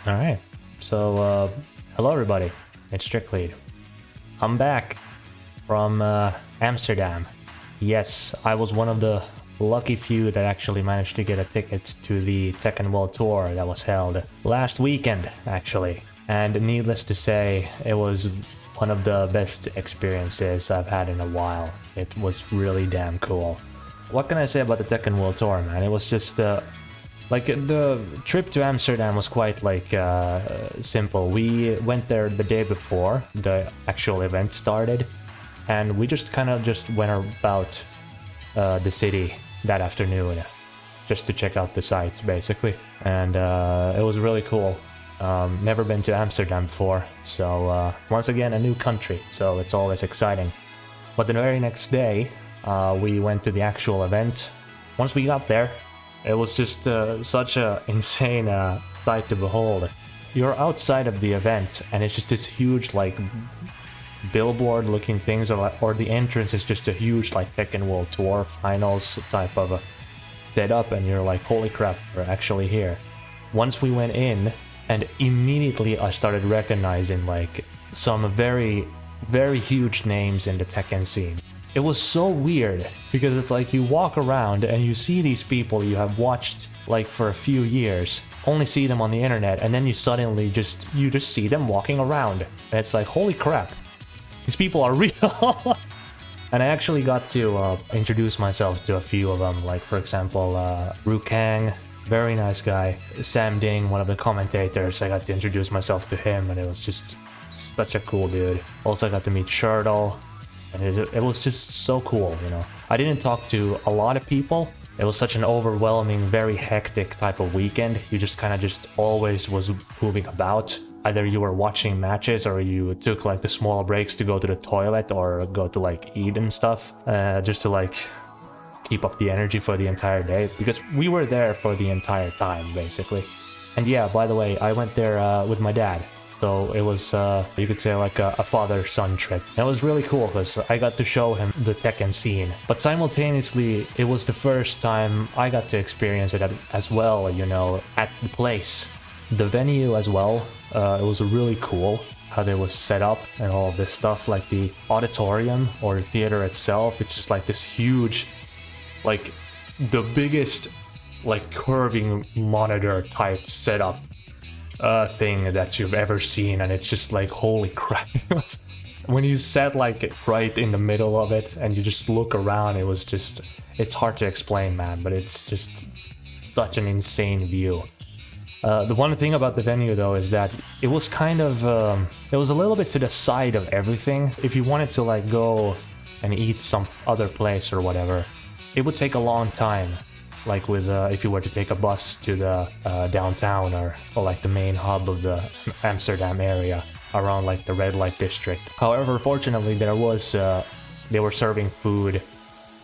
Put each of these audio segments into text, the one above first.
Alright, so hello everybody, it's Stricklead. I'm back from Amsterdam. Yes, I was one of the lucky few that actually managed to get a ticket to the Tekken World Tour that was held last weekend, actually. And needless to say, it was one of the best experiences I've had in a while. It was really damn cool. What can I say about the Tekken World Tour, man? It was just like, the trip to Amsterdam was quite, like, simple. We went there the day before the actual event started, and we just kind of just went about the city that afternoon just to check out the sights, basically. And it was really cool. Never been to Amsterdam before, so once again, a new country, so it's always exciting. But the very next day, we went to the actual event. Once we got there, it was just such a insane sight to behold. You're outside of the event, and it's just this huge, like, billboard-looking things, or the entrance is just a huge, like, Tekken World Tour Finals type of a setup, and you're like, holy crap, we're actually here. Once we went in, and immediately I started recognizing, like, some very, very huge names in the Tekken scene. It was so weird, because it's like you walk around and you see these people you have watched like for a few years, only see them on the internet, and then you suddenly just see them walking around. And it's like, holy crap, these people are real. And I actually got to introduce myself to a few of them, like for example, Rukang, very nice guy. Sam Ding, one of the commentators, I got to introduce myself to him, and it was just such a cool dude. Also I got to meet Shirtle. And it was just so cool, you know. I didn't talk to a lot of people. It was such an overwhelming, very hectic type of weekend. You just kind of just always was moving about. Either you were watching matches, or you took like the small breaks to go to the toilet or go to like eat and stuff, just to like keep up the energy for the entire day, because we were there for the entire time, basically. And yeah, by the way, I went there with my dad. So it was, you could say, like a father-son trip. And it was really cool because I got to show him the Tekken scene. But simultaneously, it was the first time I got to experience it as well, you know, at the place. The venue as well, it was really cool how they was set up and all of this stuff. Like the auditorium or the theater itself, it's just like this huge, like the biggest, like curving monitor type setup thing that you've ever seen, and it's just like, holy crap. When you sat like right in the middle of it and you just look around, it was just, it's hard to explain, man, but it's just such an insane view. The one thing about the venue though is that it was kind of it was a little bit to the side of everything. If you wanted to like go and eat some other place or whatever, it would take a long time. Like with if you were to take a bus to the downtown or like the main hub of the Amsterdam area around like the red light district. However, fortunately there was they were serving food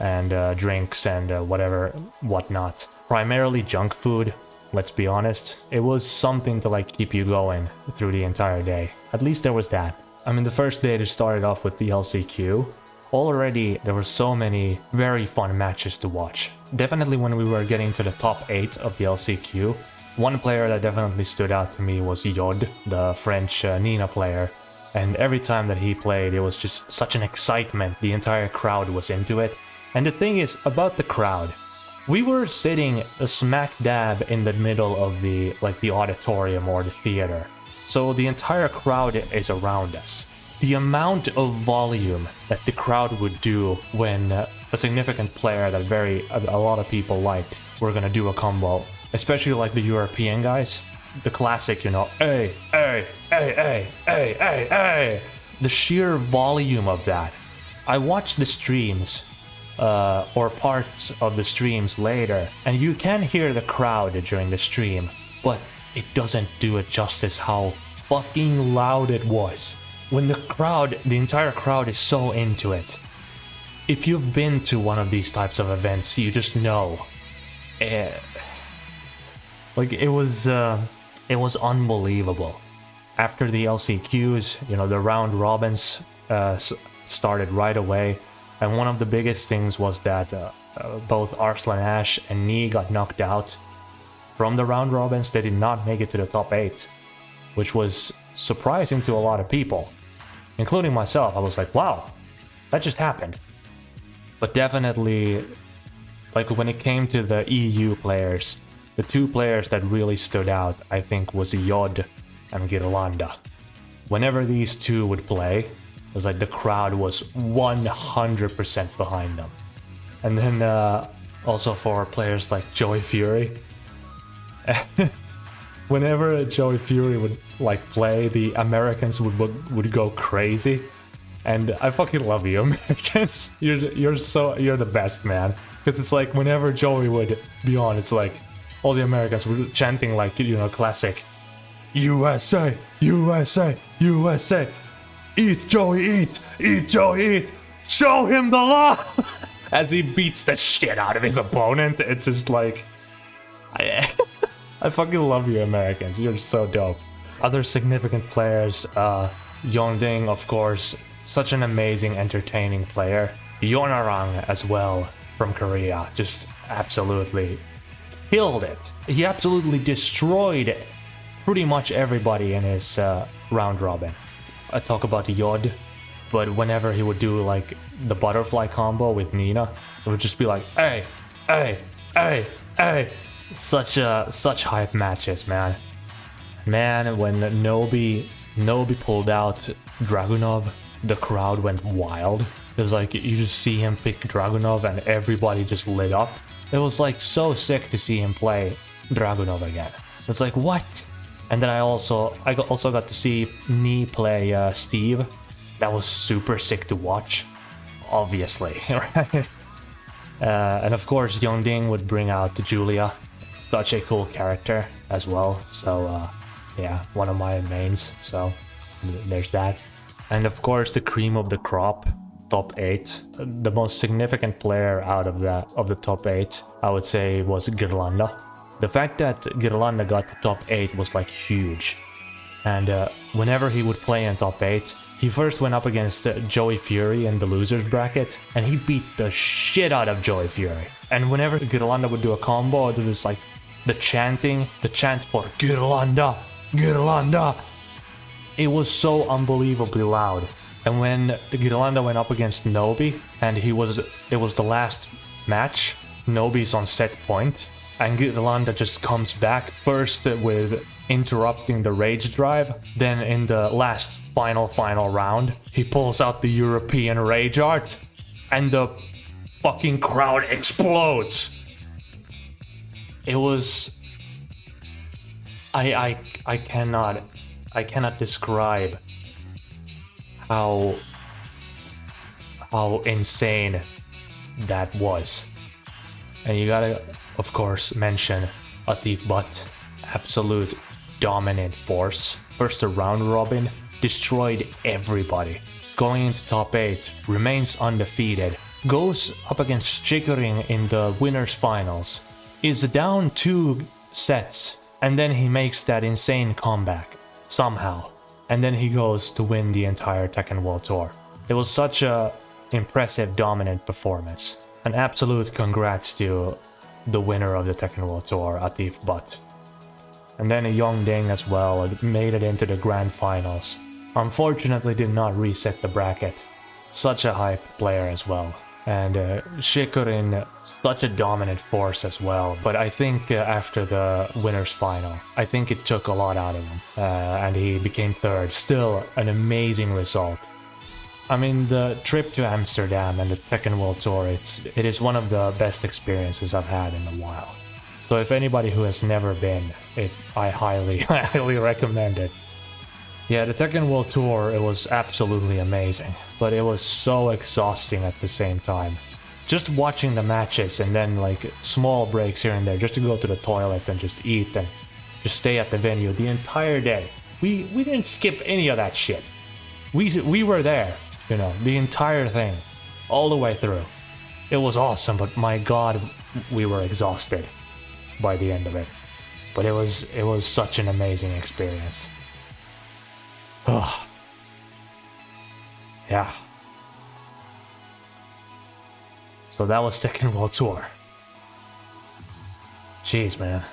and drinks and whatnot. Primarily junk food, let's be honest. It was something to like keep you going through the entire day. At least there was that. I mean, the first day they started off with the LCQ. Already there were so many very fun matches to watch. Definitely when we were getting to the top 8 of the LCQ, one player that definitely stood out to me was Yod, the French Nina player. And every time that he played, it was just such an excitement. The entire crowd was into it. And the thing is, about the crowd, we were sitting smack dab in the middle of the auditorium or the theater. So the entire crowd is around us. The amount of volume that the crowd would do when a significant player that a lot of people liked were gonna do a combo, especially like the European guys, the classic, you know, hey, hey, hey, hey, hey, hey, hey. The sheer volume of that. I watched the streams, or parts of the streams later, and you can hear the crowd during the stream, but it doesn't do it justice how fucking loud it was. When the entire crowd is so into it. If you've been to one of these types of events, you just know. Like, it was unbelievable. After the LCQs, you know, the round robins started right away. And one of the biggest things was that both Arslan Ash and Nee got knocked out from the round robins. They did not make it to the top 8. which was surprising to a lot of people, including myself. I was like, wow, that just happened. But definitely, like when it came to the EU players, the two players that really stood out, I think, was Yod and Girlanda. Whenever these two would play, it was like the crowd was 100% behind them. And then also for players like Joey Fury, whenever Joey Fury would like play, the Americans would go crazy. And I fucking love you, Americans. You're the best, man. Because it's like whenever Joey would be on, it's like all the Americans were chanting like, you know, classic USA, USA, USA. Eat Joey, eat Joey, eat. Show him the love. As he beats the shit out of his opponent, it's just like, I fucking love you, Americans. You're so dope. Other significant players, Yongding, of course, such an amazing, entertaining player. Yonarang as well from Korea, just absolutely killed it. He absolutely destroyed pretty much everybody in his round robin. I talk about Yod, but whenever he would do like the butterfly combo with Nina, it would just be like, hey, hey, hey, hey. Such hype matches, man. Man, when Nobi pulled out Dragunov, the crowd went wild. It was like you just see him pick Dragunov and everybody just lit up. It was like so sick to see him play Dragunov again. It's like, what? And then I also got to see Nee play Steve. That was super sick to watch, obviously, right? And of course, Yongding would bring out Julia. Such a cool character as well. So yeah, one of my mains. So there's that. And of course, the cream of the crop, top 8. The most significant player out of the top 8, I would say, was Girlanda. The fact that Girlanda got the top 8 was like huge. And whenever he would play in top 8, he first went up against Joey Fury in the losers bracket, and he beat the shit out of Joey Fury. And whenever Girlanda would do a combo, it was like the chant for Girlanda, Girlanda. It was so unbelievably loud. And when Girlanda went up against Nobi, and it was the last match, Nobi's on set point, and Girlanda just comes back first with interrupting the rage drive. Then in the last final round, he pulls out the European rage art, and the fucking crowd explodes. It was, I cannot describe how insane that was. And you gotta, of course, mention Atif Butt. Absolute dominant force. First a round robin, destroyed everybody. Going into top 8, remains undefeated. Goes up against Chickering in the winners finals. Is down 2 sets. And then he makes that insane comeback. Somehow. And then he goes to win the entire Tekken World Tour. It was such a impressive, dominant performance. An absolute congrats to the winner of the Tekken World Tour, Atif Butt. And then Yongding as well made it into the grand finals. Unfortunately did not reset the bracket. Such a hype player as well. And Shikurin, such a dominant force as well. But I think after the winners final, I think it took a lot out of him. And he became 3rd. Still an amazing result. I mean, the trip to Amsterdam and the Tekken World Tour, it is one of the best experiences I've had in a while. So if anybody who has never been, I highly recommend it. Yeah, the Tekken World Tour, it was absolutely amazing, but it was so exhausting at the same time. Just watching the matches and then like small breaks here and there just to go to the toilet and just eat and just stay at the venue the entire day. We didn't skip any of that shit. We were there, you know, the entire thing, all the way through. It was awesome, but my god, we were exhausted by the end of it. But it was such an amazing experience. Yeah. So that was Tekken World Tour. Jeez, man.